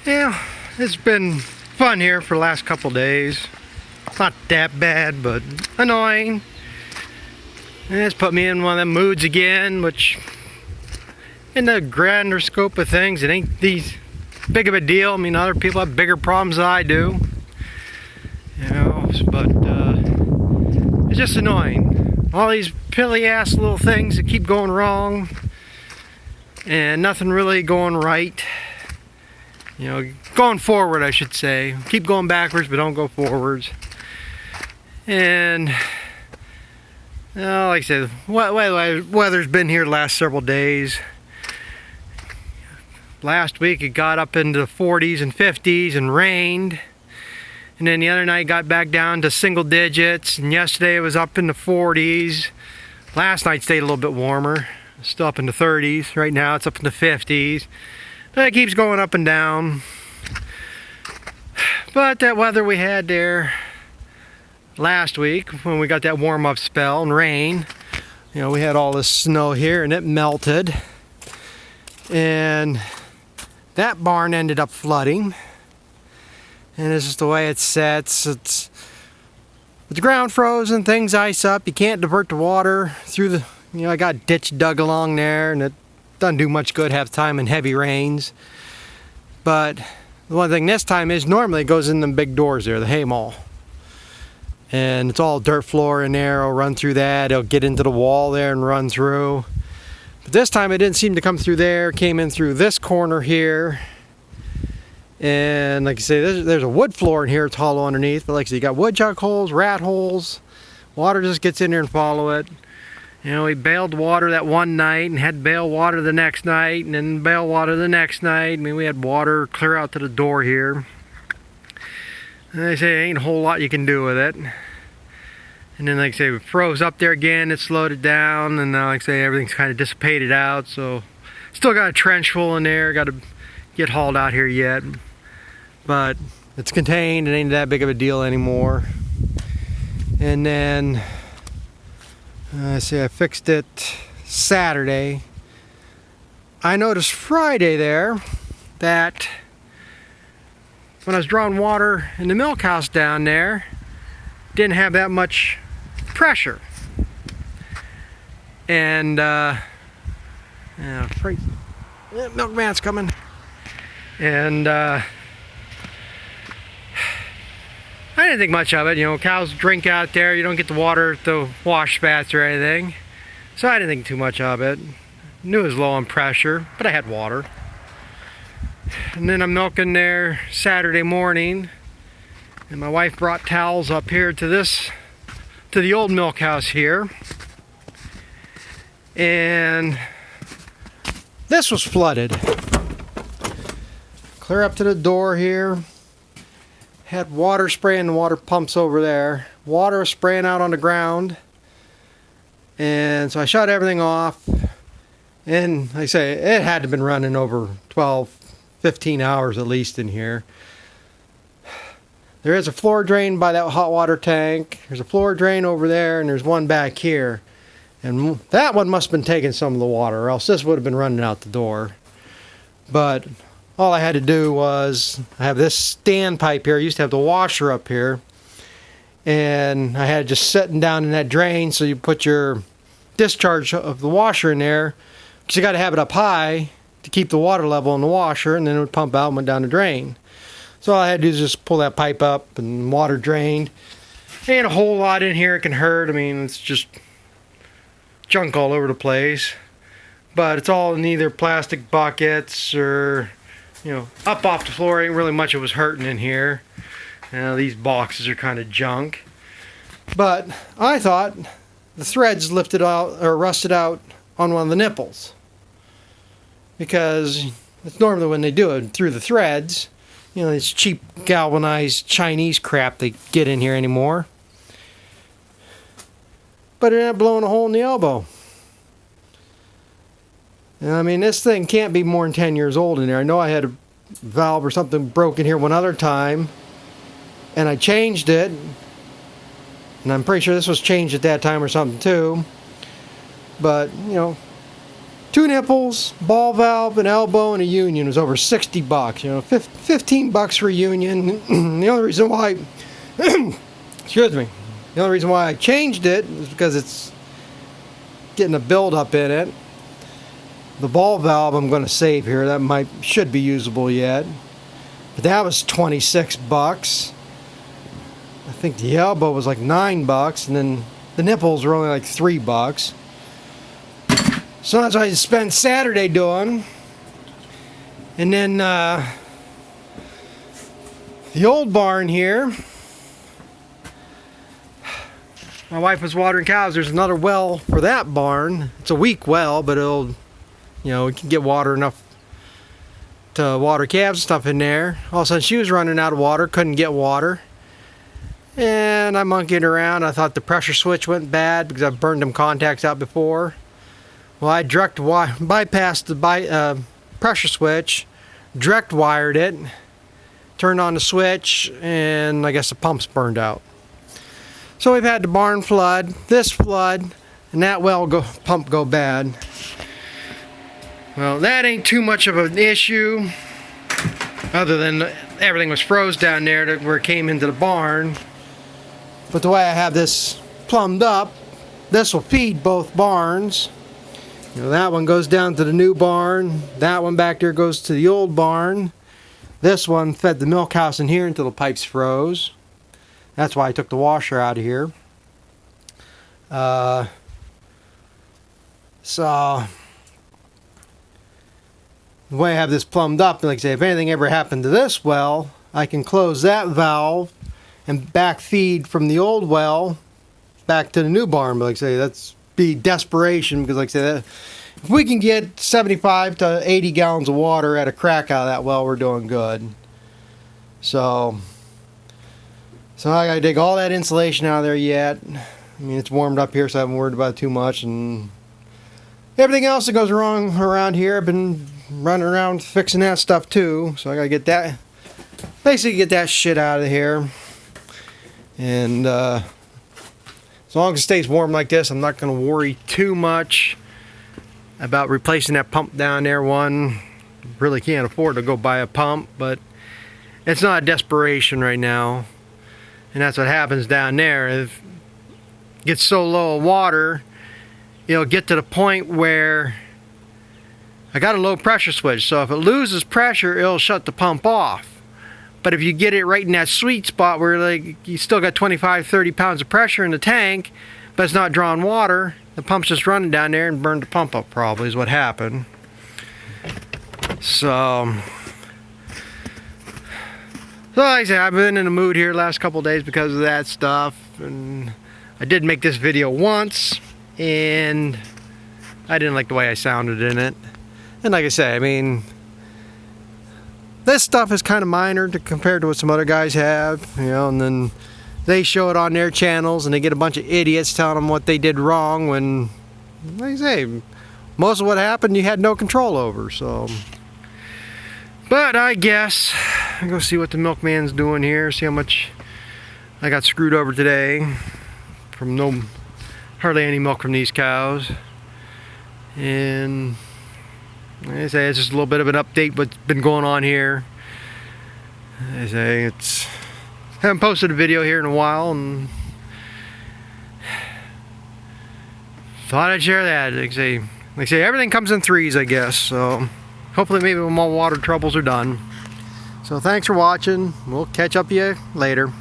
Yeah, it's been fun here for the last couple days. Not that bad, but annoying. And it's put me in one of them moods again, which in the grander scope of things, it ain't these big of a deal. I mean, other people have bigger problems than I do. You know, but it's just annoying. All these pilly-ass little things that keep going wrong and nothing really going right. You know, going forward, I should say. Keep going backwards, but don't go forwards. And, like I said, weather's been here the last several days. Last week it got up into the 40s and 50s and rained. And then the other night got back down to single digits. And yesterday it was up in the 40s. Last night stayed a little bit warmer. Still up in the 30s. Right now it's up in the 50s. But it keeps going up and down. But that weather we had there last week, when we got that warm up spell and rain, you know, we had all this snow here and it melted. And that barn ended up flooding. And it's just the way it sets. It's with the ground frozen, things ice up. You can't divert the water through the, you know, I got a ditch dug along there, and it doesn't do much good half the time in heavy rains. But the one thing this time is normally it goes in them big doors there, the hay mow. And it's all dirt floor in there. It'll run through that. It'll get into the wall there and run through. But this time it didn't seem to come through there. It came in through this corner here. And like I say, there's a wood floor in here. It's hollow underneath. But like I say, you got woodchuck holes, rat holes. Water just gets in there and follow it. You know, we bailed water that one night and had bail water the next night and then bail water the next night. I mean, we had water clear out to the door here. And they say there ain't a whole lot you can do with it. And then like I say, we froze up there again, it slowed it down, and now like I say, everything's kind of dissipated out, so still got a trench full in there, got to get hauled out here yet. But it's contained, it ain't that big of a deal anymore. And then I fixed it Saturday. I noticed Friday there that when I was drawing water in the milk house down there, didn't have that much pressure. And milkman's coming. And I didn't think much of it. You know, cows drink out there. You don't get the water at the wash spats or anything. So I didn't think too much of it. Knew it was low on pressure, but I had water. And then I'm milking there Saturday morning. And my wife brought towels up here to the old milk house here. And this was flooded. Clear up to the door here. Had water spraying the water pumps over there. Water was spraying out on the ground. And so I shut everything off. And like I say, it had to have been running over 12, 15 hours at least in here. There is a floor drain by that hot water tank. There's a floor drain over there, and there's one back here. And that one must have been taking some of the water, or else this would have been running out the door. But all I had to do was, I have this standpipe here. I used to have the washer up here. And I had it just sitting down in that drain, so you put your discharge of the washer in there. Because you got to have it up high to keep the water level in the washer, and then it would pump out and went down the drain. So all I had to do is just pull that pipe up and water drained. Ain't a whole lot in here it can hurt. I mean, it's just junk all over the place. But it's all in either plastic buckets or, you know, up off the floor. Ain't really much it was hurting in here. You know, these boxes are kind of junk. But I thought the threads lifted out or rusted out on one of the nipples. Because it's normally when they do it through the threads. You know, this cheap galvanized Chinese crap they get in here anymore. But it ended up blowing a hole in the elbow. And I mean, this thing can't be more than 10 years old in there. I know I had a valve or something broken here one other time. And I changed it. And I'm pretty sure this was changed at that time or something too. But, you know, 2 nipples, ball valve, an elbow, and a union was over 60 bucks. You know, 15 bucks for a union. The only reason why, excuse me, the only reason why I changed it is because it's getting a buildup in it. The ball valve I'm going to save here. That should be usable yet. But that was 26 bucks. I think the elbow was like 9 bucks, and then the nipples were only like 3 bucks. So that's what I spent Saturday doing. And then the old barn here, my wife was watering cows. There's another well for that barn. It's a weak well, but it'll, you know, we can get water enough to water calves and stuff in there. All of a sudden she was running out of water, couldn't get water. And I monkeyed around. I thought the pressure switch went bad because I've burned them contacts out before. Well, I bypassed the pressure switch, direct wired it, turned on the switch, and I guess the pump's burned out. So we've had the barn flood, this flood, and that pump go bad. Well, that ain't too much of an issue, other than everything was froze down there where it came into the barn. But the way I have this plumbed up, this will feed both barns. You know, that one goes down to the new barn. That one back there goes to the old barn. This one fed the milk house in here until the pipes froze. That's why I took the washer out of here. So the way I have this plumbed up, like I say, if anything ever happened to this well, I can close that valve and back feed from the old well back to the new barn. But like I say, that's be desperation, because like I said, if we can get 75 to 80 gallons of water at a crack out of that well, we're doing good. So I gotta dig all that insulation out of there yet. I mean, it's warmed up here, so I haven't worried about it too much. And everything else that goes wrong around here, I've been running around fixing that stuff too. So I gotta get that, basically get that shit out of here. And as long as it stays warm like this, I'm not going to worry too much about replacing that pump down there. One, really can't afford to go buy a pump, but it's not a desperation right now. And that's what happens down there. If it gets so low of water, it'll get to the point where I got a low pressure switch. So if it loses pressure, it'll shut the pump off. But if you get it right in that sweet spot where like you still got 25-30 pounds of pressure in the tank, but it's not drawing water, the pump's just running down there and burned the pump up, probably is what happened. So like I said, I've been in a mood here the last couple of days because of that stuff. And I did make this video once, and I didn't like the way I sounded in it. And like I say, I mean, this stuff is kind of minor compared to what some other guys have, you know, and then they show it on their channels and they get a bunch of idiots telling them what they did wrong when, like I say, most of what happened you had no control over. So, but I guess I'll go see what the milkman's doing here, see how much I got screwed over today from hardly any milk from these cows. And like I say, it's just a little bit of an update what's been going on here. I say haven't posted a video here in a while, and thought I'd share that. Like I say, everything comes in threes, I guess. So hopefully, maybe my water troubles are done. So thanks for watching. We'll catch up with you later.